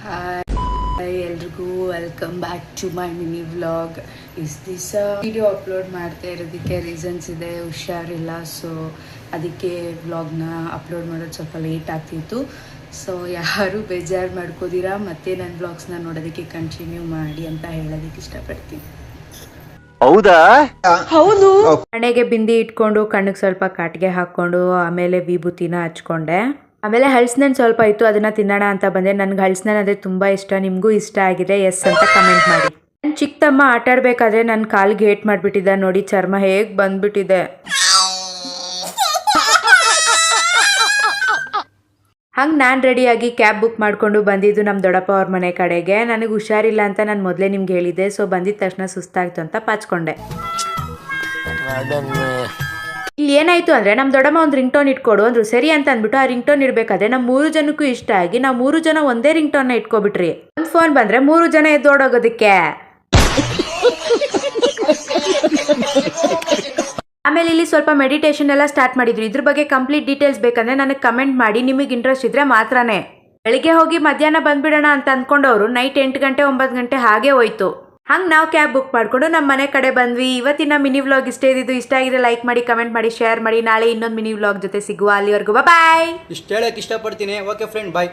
Hi ಎಲ್ರಿಗೂ welcome back to my mini vlog. ದಿವಸ video upload ಮಾಡ್ತಾ ಇರೋದಕ್ಕೆ ರೀಸನ್ಸ್ ಇದೆ. ಹುಷಾರಿಲ್ಲ, ಸೊ ಅದಕ್ಕೆ ವ್ಲಾಗ್ನ ಅಪ್ಲೋಡ್ ಮಾಡೋದು ಸ್ವಲ್ಪ ಲೇಟ್ ಆಗ್ತಿತ್ತು. ಸೊ ಯಾರು ಬೇಜಾರು ಮಾಡ್ಕೋದಿರಾ, ಮತ್ತೆ ನನ್ನ ವ್ಲಾಗ್ಸ್ನ ನೋಡೋದಕ್ಕೆ ಕಂಟಿನ್ಯೂ ಮಾಡಿ ಅಂತ ಹೇಳೋದಕ್ಕೆ ಇಷ್ಟಪಡ್ತೀನಿ. ಹೌದಾ? ಹೌದು. ಹಣೆಗೆ ಬಿಂದಿ ಇಟ್ಕೊಂಡು ಕಣ್ಣಿಗೆ ಸ್ವಲ್ಪ ಕಾಟಿಗೆ ಹಾಕ್ಕೊಂಡು ಆಮೇಲೆ ವಿಭೂತಿನ ಹಚ್ಕೊಂಡೆ. ಆಮೇಲೆ ಹಳ್ಸಿನಣ್ಣು ಸ್ವಲ್ಪ ಇತ್ತು, ಅದನ್ನ ತಿನ್ನೋಣ ಅಂತ ಬಂದೆ. ನನ್ಗೆ ಹಳ್ಸಿನಣ್ಣು ಅಂದರೆ ತುಂಬ ಇಷ್ಟ. ನಿಮಗೂ ಇಷ್ಟ ಆಗಿದೆ ಎಸ್ ಅಂತ ಕಮೆಂಟ್ ಮಾಡಿ. ನನ್ನ ಚಿಕ್ಕ ತಮ್ಮ ಆಟ ಆಡಬೇಕಾದ್ರೆ ನನ್ನ ಕಾಲಿಗೆ ಏಟ್ ಮಾಡಿಬಿಟ್ಟಿದ್ದ. ನೋಡಿ ಚರ್ಮ ಹೇಗೆ ಬಂದ್ಬಿಟ್ಟಿದೆ. ಹಂಗೆ ನಾನು ರೆಡಿಯಾಗಿ ಕ್ಯಾಬ್ ಬುಕ್ ಮಾಡಿಕೊಂಡು ಬಂದಿದ್ದು ನಮ್ಮ ದೊಡ್ಡಪ್ಪ ಅವ್ರ ಮನೆ ಕಡೆಗೆ. ನನಗೆ ಹುಷಾರಿಲ್ಲ ಅಂತ ನಾನು ಮೊದಲೇ ನಿಮ್ಗೆ ಹೇಳಿದ್ದೆ. ಸೊ ಬಂದಿದ್ದ ತಕ್ಷಣ ಸುಸ್ತಾಯಿತು ಅಂತ ಪಾಚ್ಕೊಂಡೆ. ಇಲ್ಲಿ ಏನಾಯಿತು ಅಂದರೆ ನಮ್ಮ ದೊಡ್ಡಮ್ಮ ಒಂದು ರಿಂಗ್ ಟೋನ್ ಇಟ್ಕೊಡು ಅಂದರು. ಸರಿ ಅಂತ ಅಂದ್ಬಿಟ್ಟು ಆ ರಿಂಗ್ ಟೋನ್ ಇಡಬೇಕಾದ್ರೆ ನಮ್ಮ 3 ಜನಕ್ಕೂ ಇಷ್ಟ ಆಗಿ ನಾವು 3 ಜನ ಒಂದೇ ರಿಂಗ್ ಟೋನ್ನ ಇಟ್ಕೊಬಿಟ್ರಿ. ಒಂದು ಫೋನ್ ಬಂದರೆ 3 ಜನ ಎದ್ದೋಡೋಗೋದಕ್ಕೆ. ಆಮೇಲೆ ಇಲ್ಲಿ ಸ್ವಲ್ಪ ಮೆಡಿಟೇಷನ್ ಎಲ್ಲ ಸ್ಟಾರ್ಟ್ ಮಾಡಿದ್ರು. ಇದ್ರ ಬಗ್ಗೆ ಕಂಪ್ಲೀಟ್ ಡೀಟೇಲ್ಸ್ ಬೇಕಂದ್ರೆ ನನಗೆ ಕಮೆಂಟ್ ಮಾಡಿ. ನಿಮಗೆ ಇಂಟ್ರೆಸ್ಟ್ ಇದ್ರೆ ಮಾತ್ರನೇ. ಬೆಳಿಗ್ಗೆ ಹೋಗಿ ಮಧ್ಯಾಹ್ನ ಬಂದ್ಬಿಡೋಣ ಅಂತ ಅಂದ್ಕೊಂಡವರು ನೈಟ್ 8 ಗಂಟೆ 9 ಗಂಟೆ ಹಾಗೆ ಹೋಯ್ತು. ಹಂಗೆ ನಾವು ಕ್ಯಾಬ್ ಬುಕ್ ಮಾಡಿಕೊಂಡು ನಮ್ಮ ಮನೆ ಕಡೆ ಬಂದ್ವಿ. ಇವತ್ತಿನ ಮಿನಿ ವ್ಲಾಗ್ ಇಷ್ಟ ಇದ್ದಿದ್ದು. ಇಷ್ಟ ಆಗಿದೆ ಲೈಕ್ ಮಾಡಿ, ಕಮೆಂಟ್ ಮಾಡಿ, ಶೇರ್ ಮಾಡಿ. ನಾಳೆ ಇನ್ನೊಂದು ಮಿನಿ ವ್ಲಾಗ್ ಜೊತೆ ಸಿಗುವ. ಅಲ್ಲಿವರೆಗೂ ಬಾಯ್. ಇಷ್ಟು ಹೇಳಕ್ಕೆ ಇಷ್ಟಪಡ್ತೀನಿ. ಓಕೆ ಫ್ರೆಂಡ್, ಬಾಯ್.